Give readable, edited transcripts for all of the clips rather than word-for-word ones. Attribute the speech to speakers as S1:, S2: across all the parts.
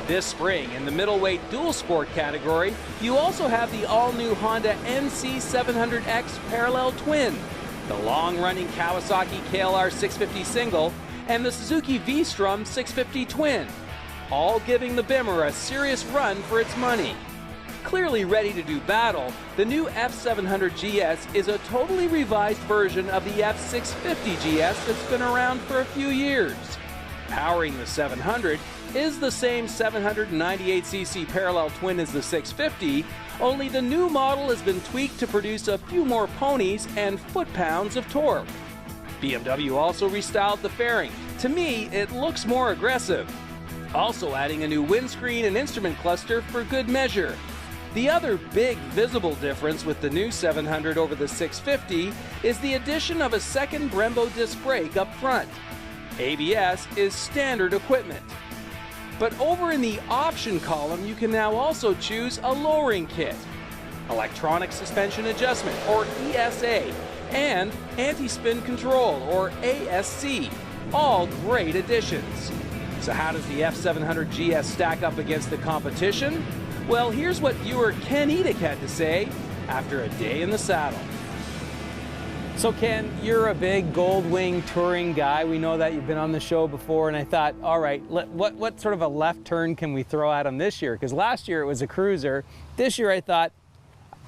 S1: This spring, in the middleweight dual sport category, you also have the all-new Honda NC700X Parallel Twin, the long-running Kawasaki KLR 650 Single, and the Suzuki V-Strom 650 Twin, all giving the Bimmer a serious run for its money. Clearly ready to do battle, the new F700 GS is a totally revised version of the F650 GS that's been around for a few years. Powering the 700 is the same 798cc parallel twin as the 650, only the new model has been tweaked to produce a few more ponies and foot-pounds of torque. BMW also restyled the fairing. To me, it looks more aggressive. Also adding a new windscreen and instrument cluster for good measure. The other big visible difference with the new 700 over the 650 is the addition of a second Brembo disc brake up front. ABS is standard equipment. But over in the option column, you can now also choose a lowering kit, electronic suspension adjustment, or ESA, and anti-spin control, or ASC. All great additions. So how does the F700 GS stack up against the competition? Well, here's what viewer Ken Edick had to say after a day in the saddle. So Ken, you're a big Goldwing touring guy. We know that you've been on the show before, and I thought, all right, what sort of a left turn can we throw at him this year? Because last year it was a cruiser. This year I thought,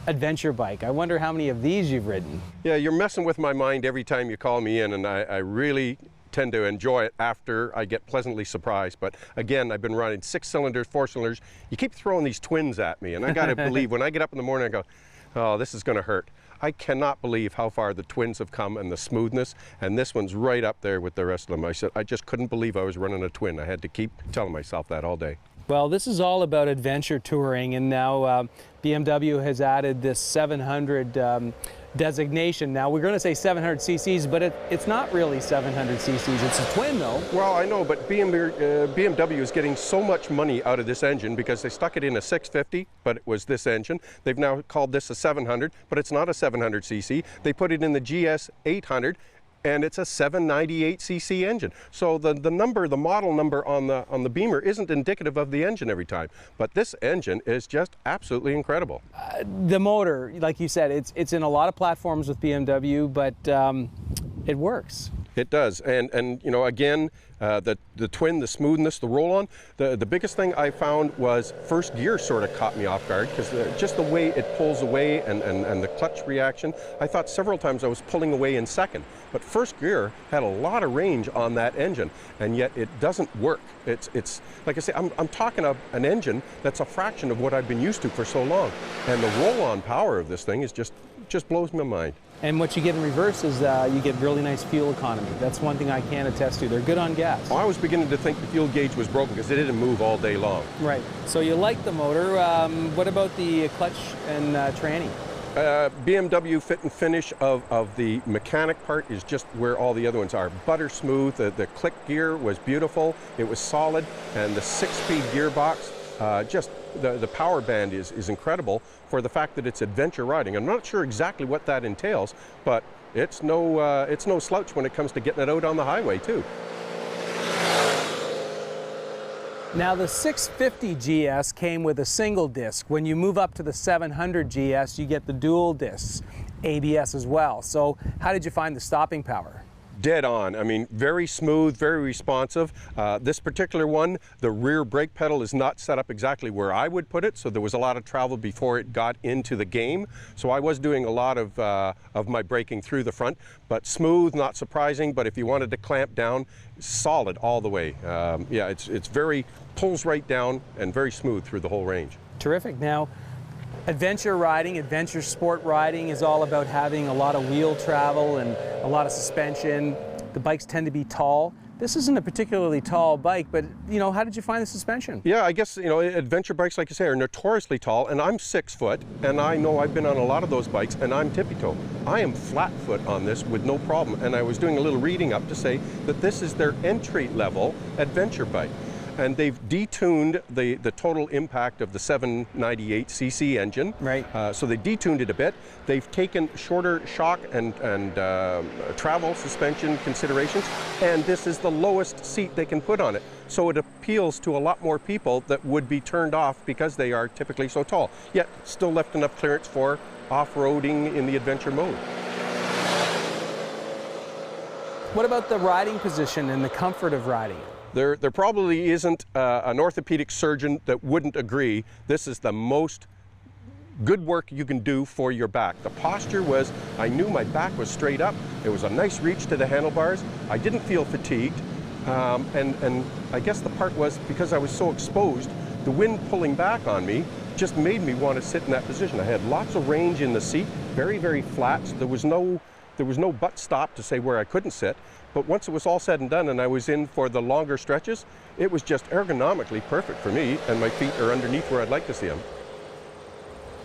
S1: adventure bike. I wonder how many of these you've ridden.
S2: Yeah, you're messing with my mind every time you call me in, and I really tend to enjoy it after I get pleasantly surprised. But again, I've been running 6 cylinders, 4 cylinders. You keep throwing these twins at me, and I gotta believe, when I get up in the morning, I go, oh, this is gonna hurt. I cannot believe how far the twins have come and the smoothness, and this one's right up there with the rest of them. I just couldn't believe I was running a twin. I had to keep telling myself that all day. Well,
S1: this is all about adventure touring, and now BMW has added this 700 designation. Now we're going to say 700 cc's, but it's not really 700 cc's. It's a twin, though.
S2: Well, I know, but BMW is getting so much money out of this engine because they stuck it in a 650, but it was this engine. They've now called this a 700, but it's not a 700 cc. They put it in the GS 800, and it's a 798cc engine. So the model number on the Beamer isn't indicative of the engine every time. But this engine is just absolutely incredible.
S1: The motor, like you said, it's in a lot of platforms with BMW, but it works.
S2: It does, and you know, again, the twin, the smoothness, the roll-on. The biggest thing I found was first gear sort of caught me off guard, because just the way it pulls away and the clutch reaction. I thought several times I was pulling away in second, but first gear had a lot of range on that engine, and yet it doesn't work. It's like I say, I'm talking of an engine that's a fraction of what I've been used to for so long, and the roll-on power of this thing is just blows my mind.
S1: And what you get in reverse is you get really nice fuel economy. That's one thing I can attest to. They're good on gas.
S2: Well, I was beginning to think the fuel gauge was broken because it didn't move all day long.
S1: Right. So you like the motor. What about the clutch and tranny?
S2: BMW fit and finish of the mechanic part is just where all the other ones are. Butter smooth. The click gear was beautiful. It was solid. And the 6-speed gearbox, just the power band is incredible for the fact that it's adventure riding. I'm not sure exactly what that entails, but it's no slouch when it comes to getting it out on the highway too.
S1: Now the 650 GS came with a single disc. When you move up to the 700 GS, you get the dual discs, ABS as well. So how did you find the stopping power?
S2: Dead on. I mean, very smooth, very responsive. This particular one, the rear brake pedal is not set up exactly where I would put it, so there was a lot of travel before it got into the game. So I was doing a lot of my braking through the front, but smooth, not surprising. But if you wanted to clamp down, solid all the way. Yeah, it's very, pulls right down and very smooth through the whole range.
S1: Terrific. Now, adventure riding, adventure sport riding is all about having a lot of wheel travel and a lot of suspension. The bikes tend to be tall. This isn't a particularly tall bike, but you know, how did you find the suspension?
S2: Yeah, I guess, you know, adventure bikes, like you say, are notoriously tall, and I'm 6 foot, and I know I've been on a lot of those bikes, and I'm tippy-toe. I am flat foot on this with no problem, and I was doing a little reading up to say that this is their entry-level adventure bike. And they've detuned the total impact of the 798cc engine.
S1: Right.
S2: So they detuned it a bit. They've taken shorter shock and travel suspension considerations, and this is the lowest seat they can put on it. so it appeals to a lot more people that would be turned off because they are typically so tall, yet still left enough clearance for off-roading in the adventure mode.
S1: What about the riding position and the comfort of riding it?
S2: There probably isn't an orthopedic surgeon that wouldn't agree this is the most good work you can do for your back. The posture was, I knew my back was straight up. It was a nice reach to the handlebars. I didn't feel fatigued. And I guess the part was because I was so exposed, the wind pulling back on me just made me want to sit in that position. I had lots of range in the seat, very, very flat. So there was no butt stop to say where I couldn't sit. But once it was all said and done and I was in for the longer stretches, it was just ergonomically perfect for me, and my feet are underneath where I'd like to see them.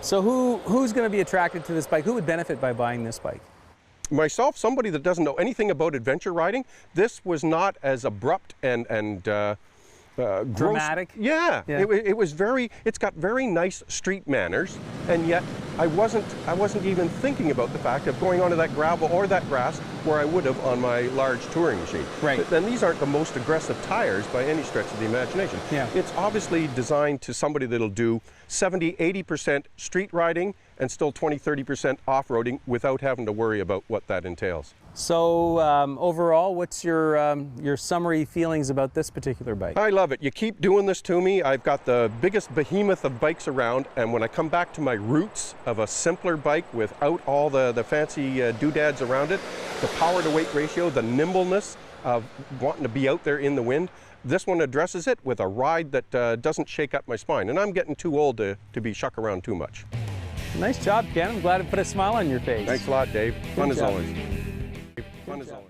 S1: So who's going to be attracted to this bike? Who would benefit by buying this bike?
S2: Myself, somebody that doesn't know anything about adventure riding. This was not as abrupt and
S1: dramatic.
S2: Yeah. It was very. It's got very nice street manners, and yet I wasn't even thinking about the fact of going onto that gravel or that grass where I would have on my large touring machine.
S1: Right.
S2: Then these aren't the most aggressive tires by any stretch of the imagination.
S1: Yeah.
S2: It's obviously designed to somebody that'll do 70-80% street riding and still 20-30% off-roading without having to worry about what that entails.
S1: So overall, what's your summary feelings about this particular bike?
S2: I love it. You keep doing this to me. I've got the biggest behemoth of bikes around, and when I come back to my roots of a simpler bike without all the fancy doodads around it, the power to weight ratio, the nimbleness of wanting to be out there in the wind, this one addresses it with a ride that doesn't shake up my spine. And I'm getting too old to be shuck around too much.
S1: Nice job, Ken. I'm glad it put a smile on your face.
S2: Thanks a lot, Dave. Fun as always. Fun as always.